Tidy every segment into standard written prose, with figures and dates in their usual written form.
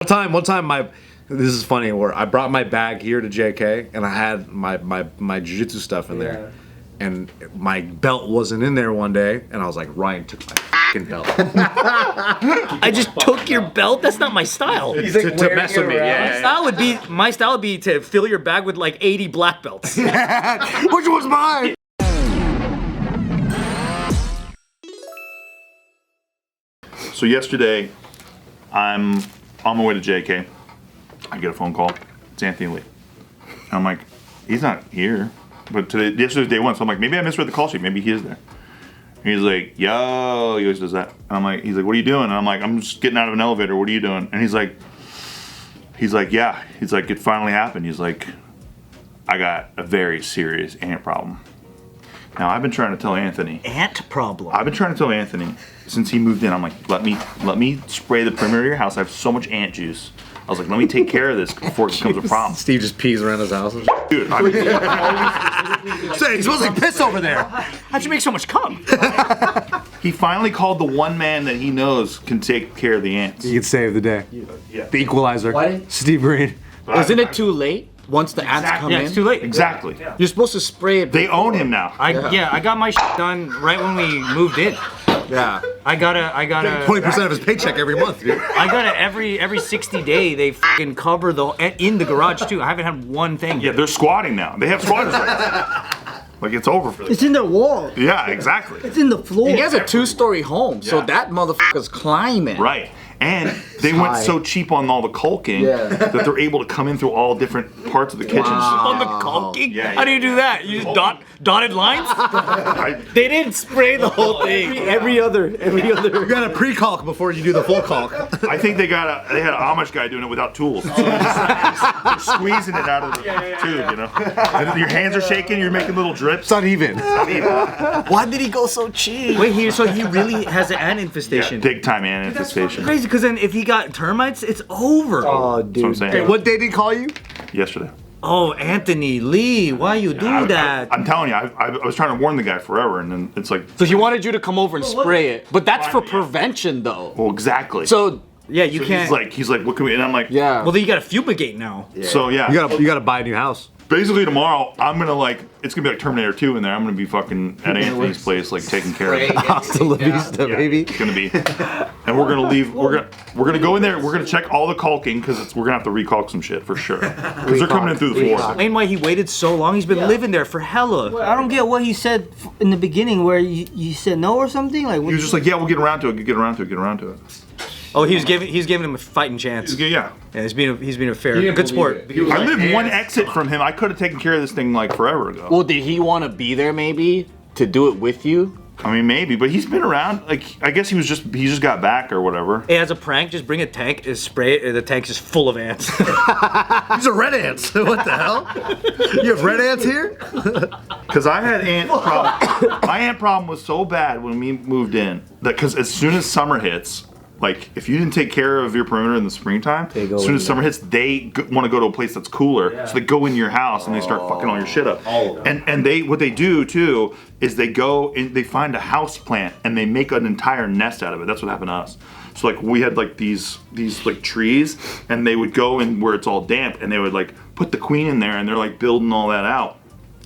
One time, this is funny. Where I brought my bag here to JK, and I had my jiu-jitsu stuff in there, and my belt wasn't in there one day, and I was like, Ryan took my fucking belt. I just took your belt. That's not my style. He's like to mess with me. Yeah. My style would be to fill your bag with like 80 black belts. Which one's mine? So yesterday, I'm on my way to JK. I get a phone call. It's Anthony Lee. And I'm like, he's not here. But yesterday's day one, so I'm like, maybe I misread the call sheet. Maybe he is there. And he's like, yo, he always does that. And I'm like, he's like, what are you doing? And I'm like, I'm just getting out of an elevator. What are you doing? And he's like, yeah. He's like, it finally happened. He's like, I got a very serious ant problem. Now, I've been trying to tell Anthony. Ant problem? I've been trying to tell Anthony since he moved in. I'm like, let me spray the perimeter of your house. I have so much ant juice. I was like, let me take care of this before it becomes a problem. Steve just pees around his house. Dude, I mean, Say, he's supposed to piss over there. How'd you make so much cum? he finally called the one man that he knows can take care of the ants. He could save the day. Yeah. The equalizer. What? Steve Greene. Isn't it too late? Once the ants come in? It's too late. Exactly. You're supposed to spray it. They own him now. I got my shit done right when we moved in. Yeah. I gotta 20% of his paycheck every month, dude. I gotta every 60 day they fucking cover in the garage too. I haven't had one thing. Yeah, they're squatting now. They have squatters rights. Like it's over for them. It's in their wall. Yeah, exactly. It's in the floor. He has a 2-story home, so Yeah. that motherfucker's climbing. Right. And they went so cheap on all the caulking that they're able to come in through all different parts of the kitchen. On the caulking? Yeah, How do you do that? You just dotted lines? They didn't spray the whole thing. Every other. You gotta pre-caulk before you do the full caulk. I think they had an Amish guy doing it without tools. So they're squeezing it out of the tube, you know. And your hands are shaking. You're making little drips. It's uneven. Why did he go so cheap? Wait, so he really has an ant infestation. Yeah, big time ant infestation. Crazy, because then if he got termites, it's over. Oh, That's what I'm dude. saying. Hey, what day did he call you? Yesterday. Oh, Anthony Lee, why you do that? I'm telling you, I was trying to warn the guy forever, and then it's like, So he wanted you to come over and spray it, but that's for prevention, though. well, exactly. So Yeah, you So can't. he's like, what can we? And I'm like, yeah. Well, then you gotta fumigate now. So yeah. You gotta buy a new house. Basically tomorrow, I'm gonna it's gonna be like Terminator 2 in there. I'm gonna be fucking at Anthony's place, like taking care of it. Hasta la vista, baby. It's gonna be, and we're gonna leave. We're gonna go in there. We're gonna check all the caulking because we're gonna have to recaulk some shit for sure. Because they're coming in through the floor. Explain why he waited so long. He's been living there for hella. I don't get what he said in the beginning where you said no or something. Like, He was just like, yeah, we'll get around to it. Get around to it. Oh, he's giving him a fighting chance. Yeah. Yeah, he's being a fair, good sport. I live one exit from him. I could have taken care of this thing like forever ago. Well, did he want to be there maybe to do it with you? I mean, maybe, but he's been around. Like, I guess he just got back or whatever. Hey, as a prank, just bring a tank and spray it, and the tank's just full of ants. These are red ants. What the hell? You have red ants here? Because I had ant problem. My ant problem was so bad when we moved in that because as soon as summer hits, like if you didn't take care of your perimeter in the springtime, as soon as summer hits, they want to go to a place that's cooler, so they go in your house and they start fucking all your shit up. And what they do too is they go and they find a house plant and they make an entire nest out of it. That's what happened to us. So like we had like these like trees, and they would go in where it's all damp, and they would like put the queen in there, and they're like building all that out.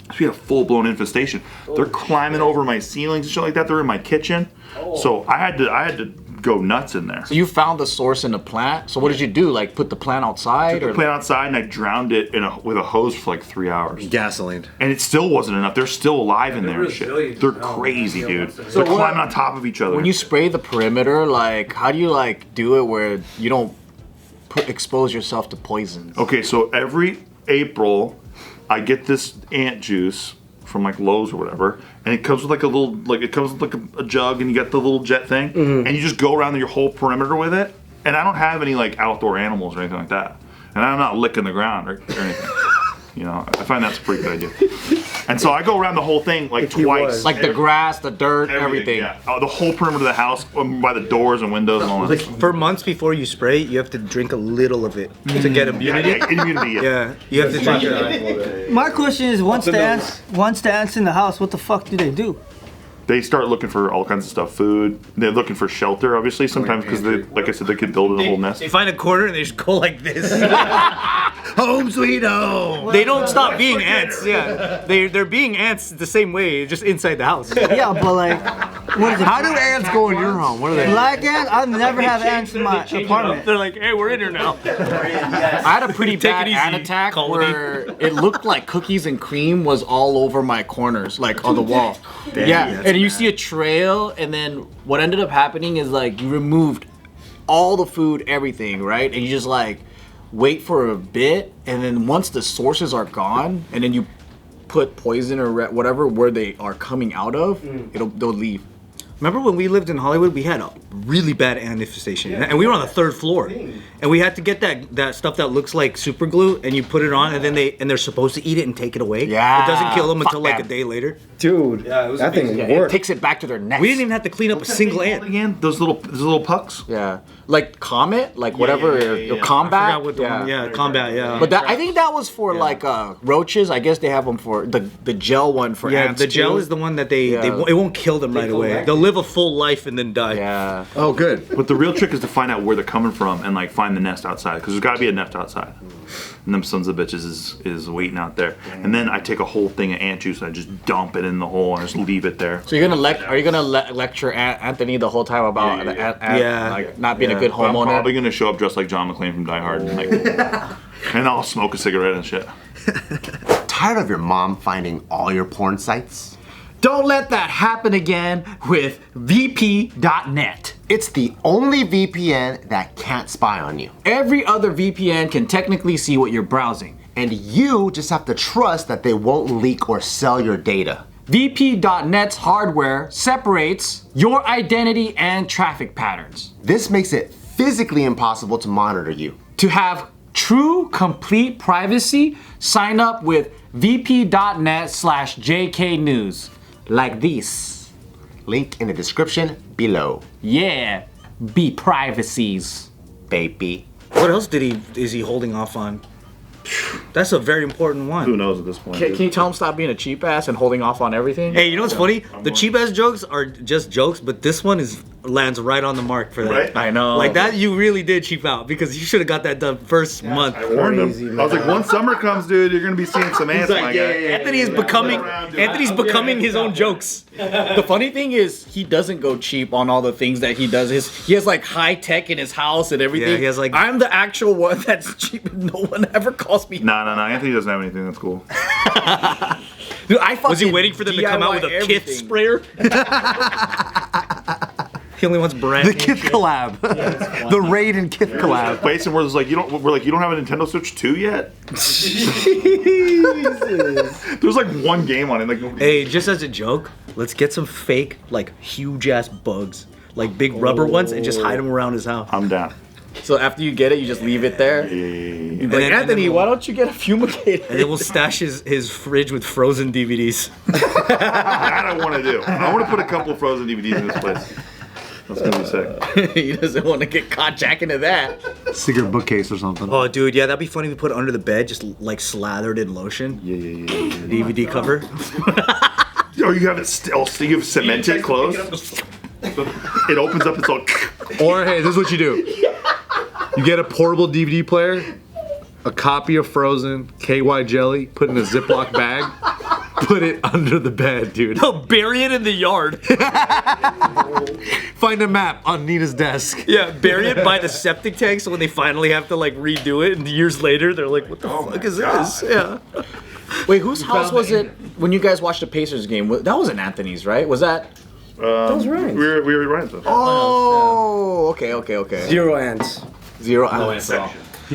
So we had a full-blown infestation. They're climbing over my ceilings and shit like that. They're in my kitchen. So I had to go nuts in there. So you found the source in the plant. So what did you do? Like put the plant outside? Took the plant outside and I drowned it with a hose for like 3 hours. Gasoline. And it still wasn't enough. They're still alive in there and shit. They're crazy, dude. They're climbing on top of each other. When you spray the perimeter, like how do you like do it where you don't expose yourself to poisons? Okay, so every April, I get this ant juice from like Lowe's or whatever, and it comes with like a jug, and you got the little jet thing, and you just go around your whole perimeter with it. And I don't have any like outdoor animals or anything like that, and I'm not licking the ground or anything. You know, I find that's a pretty good idea. And so I go around the whole thing like twice. Like the grass, the dirt, everything. Yeah. The whole perimeter of the house, by the doors and windows and all that. For months before you spray, you have to drink a little of it to get immunity. Yeah, immunity. Yeah, you have to drink it. my question is, once the ants in the house, what the fuck do they do? they start looking for all kinds of stuff, food. They're looking for shelter, obviously, sometimes because they, like I said, they could build a whole nest. They find a corner and they just go like this. Home sweet home. They don't stop being ants. Yeah, they're being ants the same way, just inside the house. Yeah, but like, what is it? How do ants go in your home? What are they? Black ants? I've never had ants in my apartment. They're like, hey, we're in here now. I had a pretty bad it ant easy, attack colony. where it looked like cookies and cream was all over my corners, like on the wall. Yeah, and you see a trail, and then what ended up happening is like you removed all the food, everything, right? And you just like wait for a bit, and then once the sources are gone, and then you put poison or whatever where they are coming out of, they'll leave. Remember when we lived in Hollywood, we had a really bad ant infestation, and we were on the 3rd floor, and we had to get that stuff that looks like super glue, and you put it on, and then they're supposed to eat it and take it away. Yeah, it doesn't kill them fuck until like that. a day later. Dude, that thing It worked. takes it back to their nest. We didn't even have to clean up a single ant. Again, those little pucks. Yeah, like Comet, like whatever, yeah. Combat. I forgot what the one. Yeah, combat. Yeah. But I think that was for like roaches. I guess they have them for the gel one for yeah, ants. the gel too. is the one that it won't kill them right away. collect They'll live a full life and then die. Yeah. Oh, good. But the real trick is to find out where they're coming from and like find the nest outside, because there's got to be a nest outside. And them sons of bitches is waiting out there. And then I take a whole thing of ant juice and I just dump it in the hole and just leave it there. So you're gonna are you gonna lecture Anthony the whole time about Yeah. like not being a good I'm homeowner? probably gonna show up dressed like John McClane from Die Hard, and, like, and I'll smoke a cigarette and shit. Tired of your mom finding all your porn sites? Don't let that happen again with VP.net. It's the only VPN that can't spy on you. Every other VPN can technically see what you're browsing. And you just have to trust that they won't leak or sell your data. VP.net's hardware separates your identity and traffic patterns. This makes it physically impossible to monitor you. To have true, complete privacy, sign up with vp.net/jknews. Like this. Link in the description below. Yeah, be privacies. Baby. What else is he holding off on? That's a very important Who one. knows at this point? Can you tell him stop being a cheap ass and holding off on everything? Hey, you know what's funny? The cheap ass jokes are just jokes, but this one lands right on the mark for that. Right? I know. Like that, you really did cheap out because you should have got that done first month. I warned him. I was like, once summer comes, dude, you're gonna be seeing some ants, my guy. Anthony is becoming his own jokes. The funny thing is, he doesn't go cheap on all the things that he does. He has like high tech in his house and everything. Yeah, he has, like- I'm the actual one that's cheap and no one ever calls me. No. Anthony doesn't have anything. That's cool. Dude, I Was he fucking waiting for them to come out with a DIY Kith everything. sprayer? He only wants brand. The Kith collab. The Raid and Kith collab. Place and we're just like, you don't have a Nintendo Switch 2 yet? There's like one game on it. Like, Hey, just as a joke, let's get some fake, like huge ass bugs, like big rubber ones, and just hide them around his house. I'm down. So after you get it, you just leave it there. You'd be like, Anthony, why don't you get a fumigator? And then we'll stash his fridge with frozen DVDs. That I want to do. I want to put a couple of frozen DVDs in this place. That's gonna be sick. He doesn't want to get caught jacking into that. Secret bookcase or something. Oh, dude, yeah, that'd be funny if we put it under the bed, just like slathered in lotion. Yeah. DVD cover. Oh, you have it still. So you have cemented closed. It opens up. It's all. Or hey, this is what you do. You get a portable DVD player, a copy of Frozen, KY jelly, put in a Ziploc bag, put it under the bed, dude. No, bury it in the yard. Find a map on Nina's desk. Yeah, bury it by the septic tank so when they finally have to like redo it and years later they're like, what the fuck is this? Yeah. Wait, whose house was it when you guys watched the Pacers game? That wasn't Anthony's, right? Was that? That was right. We were right though. Oh, okay. Zero ants. Zero ounce. But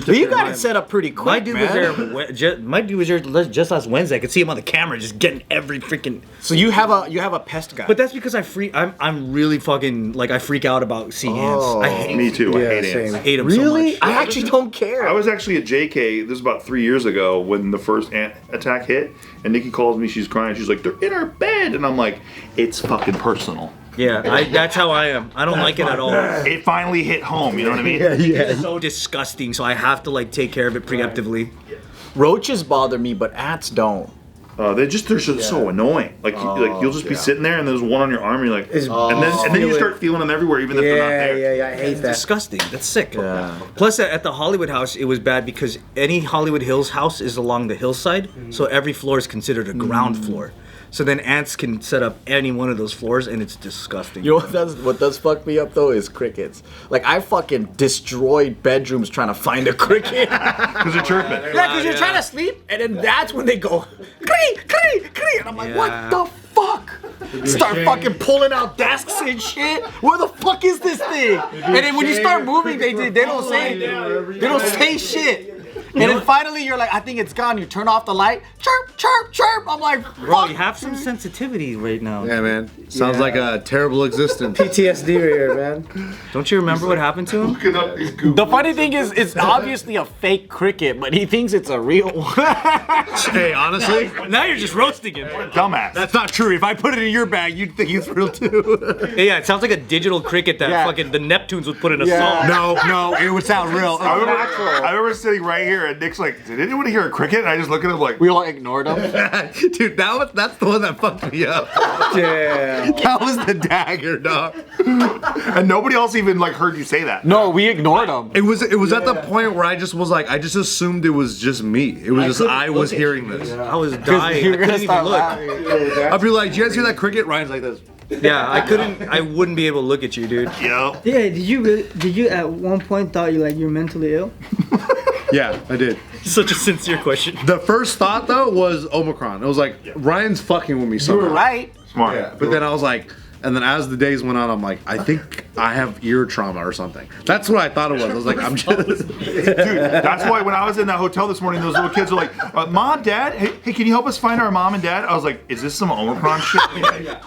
you got it set up pretty quick, My dude was man. there. My dude was there just last Wednesday. I could see him on the camera, just getting every freaking. So you have a pest guy. But that's because I'm really fucking like I freak out about seeing ants. I hate Me too. I hate same. ants. them so much. I actually don't care. I was actually at JK. This was about 3 years ago when the first ant attack hit, and Nikki calls me. She's crying. She's like, "They're in our bed," and I'm like, "It's fucking personal." Yeah, that's how I am. I don't like it at all. It finally hit home. You know what I mean? It's so disgusting. So I have to like take care of it preemptively. Roaches bother me, but ants don't. they're just so annoying. Like you'll just be sitting there and there's one on your arm and you're like, and then you start feeling them everywhere even if they're not there. Yeah, I hate that. Disgusting. That's sick. Yeah. Plus, at the Hollywood house, it was bad because any Hollywood Hills house is along the hillside, so every floor is considered a ground floor. So then ants can set up any one of those floors, and it's disgusting. You know what does fuck me up though is crickets. Like I fucking destroyed bedrooms trying to find a cricket. Because they're chirping. Yeah, because you're trying to sleep, and then that's when they go, cree, cree, cree, and I'm like, what the fuck? Start fucking pulling out desks and shit. Where the fuck is this thing? And then when you start moving, they don't say shit. And then finally you're like, I think it's gone. You turn off the light, chirp, chirp, chirp. I'm like, fuck. Bro, you have some sensitivity right now. Yeah, man. Sounds like a terrible existence. PTSD right here, man. Don't you remember what happened to him? The funny thing is, it's obviously a fake cricket, but he thinks it's a real one. Hey, honestly, Now you're just roasting him. Dumbass. that's not true. If I put it in your bag, you'd think it's real too. Yeah, it sounds like a digital cricket that fucking the Neptunes would put in a song. No, it would sound real. I remember sitting right here and Nick's like, did anyone hear a cricket? And I just look at him like, We all ignored him. Dude, that's the one that fucked me up. Yeah. That was the dagger, dog. and nobody else even like heard you say that. No, we ignored him. It was at the point where I just was like, I just assumed it was just me. It was just I was hearing this. I was dying. You're I gonna couldn't even start look. laughing. I'd be like, do you guys hear that cricket? Ryan's like this. Yeah, I wouldn't be able to look at you, dude. Yo. Yeah, did you at one point thought you're mentally ill? Yeah, I did. Such a sincere question. The first thought though was Omicron. It was like Ryan's fucking with me You somehow. were right. Smart. Yeah, but then I was like, and then as the days went on, I'm like, I think I have ear trauma or something. That's what I thought it was. I was like, I'm just. Dude, that's why when I was in that hotel this morning, those little kids were like, Mom, Dad, hey, can you help us find our mom and dad? I was like, is this some Omicron shit?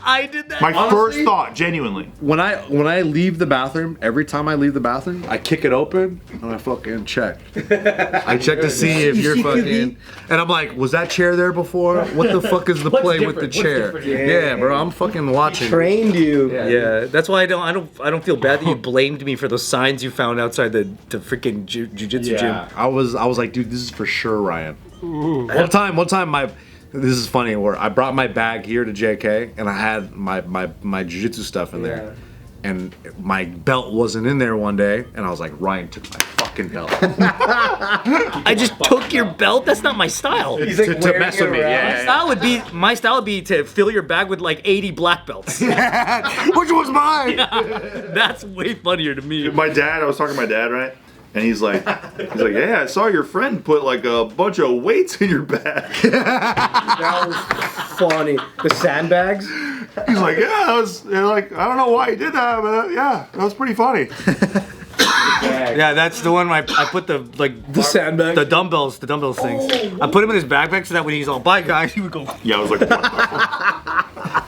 I did that. My first thought, genuinely. When I leave the bathroom, every time I leave the bathroom, I kick it open and I fucking check. I check to see if you're fucking. And I'm like, was that chair there before? What the fuck is the play with the chair? Yeah, bro, I'm fucking watching. Trained you. Yeah, that's why I don't feel bad that you blamed me for those signs you found outside the freaking jujitsu gym. I was like, dude, this is for sure Ryan. One time, this is funny, where I brought my bag here to JK and I had my jiu-jitsu stuff in there. And my belt wasn't in there one day, and I was like, Ryan took my fucking belt. I just took your belt. That's not my style. He's like to mess with me. My style would be to fill your bag with like 80 black belts. Which was mine. That's way funnier to me. I was talking to my dad, right? And he's like, yeah, I saw your friend put like a bunch of weights in your bag. That was funny. The sandbags? He's like, yeah, I don't know why he did that, but yeah, that was pretty funny. Yeah, that's the one I put the sandbag? the dumbbells things. I put him in his backpack so that when he's all, bye guys, he would go. Yeah, I was like, what the fuck?